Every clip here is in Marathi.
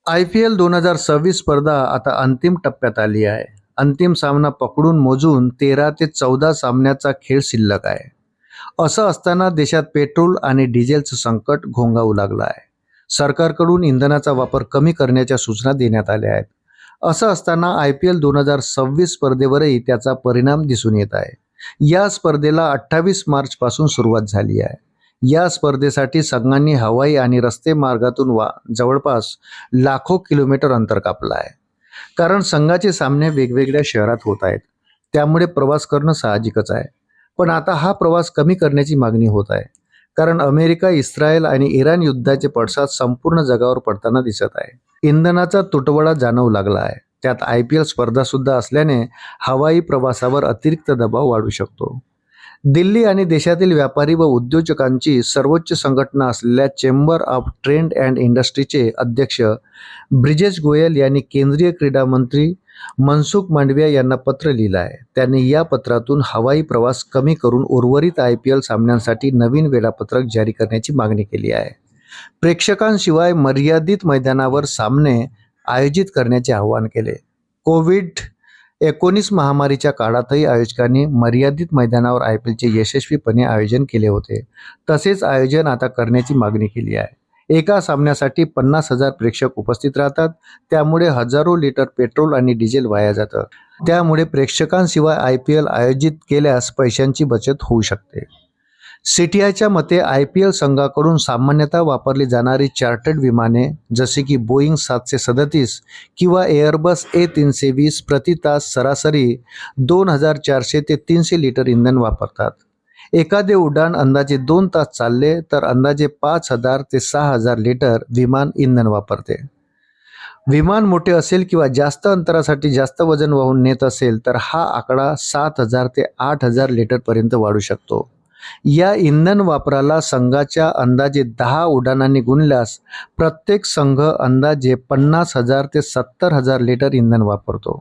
IPL 2026 स्पर्धा आता अंतिम टप्प्यात आली आहे. अंतिम सामना पकडून मोजून 13 ते 14 सामन्याचा खेळ शिल्लक आहे. असं असताना देशात पेट्रोल आणि डिझेलचं संकट घोंगावू लागलं आहे. सरकारकडून इंधनाचा वापर कमी करण्याच्या सूचना देण्यात आल्या आहेत. असं असताना IPL 2026 स्पर्धेवरही त्याचा परिणाम दिसून येत आहे. या स्पर्धेला 28 मार्चपासून सुरुवात झाली आहे. या स्पर्धेसाठी संघांनी हवाई आणि रस्ते मार्गातून जवळपास लाखो किलोमीटर अंतर कापलं आहे. कारण संघाचे सामने वेगवेगळ्या शहरात होत आहेत, त्यामुळे प्रवास करणं साहजिकच आहे. पण आता हा प्रवास कमी करण्याची मागणी होत आहे, कारण अमेरिका, इस्रायल आणि इराण युद्धाचे पडसाद संपूर्ण जगावर पडताना दिसत आहे. इंधनाचा तुटवडा जाणवू लागला आहे. त्यात IPL स्पर्धा सुद्धा असल्याने हवाई प्रवासावर अतिरिक्त दबाव वाढू शकतो. दिल्ली आणि देशातील व्यापारी व उद्योजकांची सर्वोच्च संघटना असलेल्या चेंबर ऑफ ट्रेड अँड इंडस्ट्रीचे अध्यक्ष ब्रिजेश गोयल यांनी केंद्रीय क्रीडा मंत्री मनसुख मांडविया यांना पत्र लिहिलं आहे. त्यांनी या पत्रातून हवाई प्रवास कमी करून उर्वरित IPL सामन्यांसाठी नवीन वेळापत्रक जारी करण्याची मागणी केली आहे. प्रेक्षकांशिवाय मर्यादित मैदानावर सामने आयोजित करण्याचे आवाहन केले. कोविड-19 महामारीच्या काळातही आयोजकांनी मर्यादित मैदानावर IPLचे यशस्वीपणे आयोजन केले होते. तसेच आयोजन आता करण्याची मागणी केली आहे. एका सामन्यासाठी 50,000 प्रेक्षक उपस्थित राहतात, त्यामुळे हजारो लिटर पेट्रोल आणि डिझेल वाया जातं. त्यामुळे प्रेक्षकांशिवाय IPL आयोजित केल्यास पैशांची बचत होऊ शकते. CTIच्या मते IPL संघाकडून सामान्यतः वापरली जाणारी चार्टर्ड विमाने जसे की बोईंग 737 किंवा एअरबस A320 प्रति तास सरासरी 2400 ते 300 लिटर इंधन वापरतात. एखादे उड्डाण अंदाजे 2 तास चालले तर अंदाजे 5000 ते 6000 लिटर विमान इंधन वापरते. विमान मोठे असेल किंवा जास्त अंतरासाठी जास्त वजन वाहून नेत असेल तर हा आकडा 7000 ते 8000 लिटरपर्यंत वाढू शकतो. या इंधन वापराला संघाच्या अंदाजे 10 उड्डाणांनी गुणल्यास प्रत्येक संघ अंदाजे 50,000 ते 70,000 लिटर इंधन वापरतो.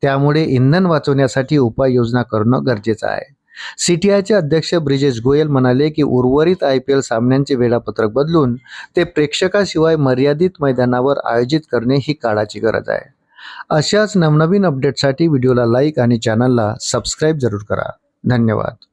त्यामुळे इंधन वाचवण्यासाठी उपाययोजना करणं गरजेचं आहे. CTIचे अध्यक्ष ब्रिजेश गोयल म्हणाले की उर्वरित IPL सामन्यांचे वेळापत्रक बदलून ते प्रेक्षकाशिवाय मर्यादित मैदानावर आयोजित करणे ही काळाची गरज आहे. अशाच नवनवीन अपडेटसाठी व्हिडिओला लाईक आणि चॅनलला सबस्क्राईब जरूर करा. धन्यवाद.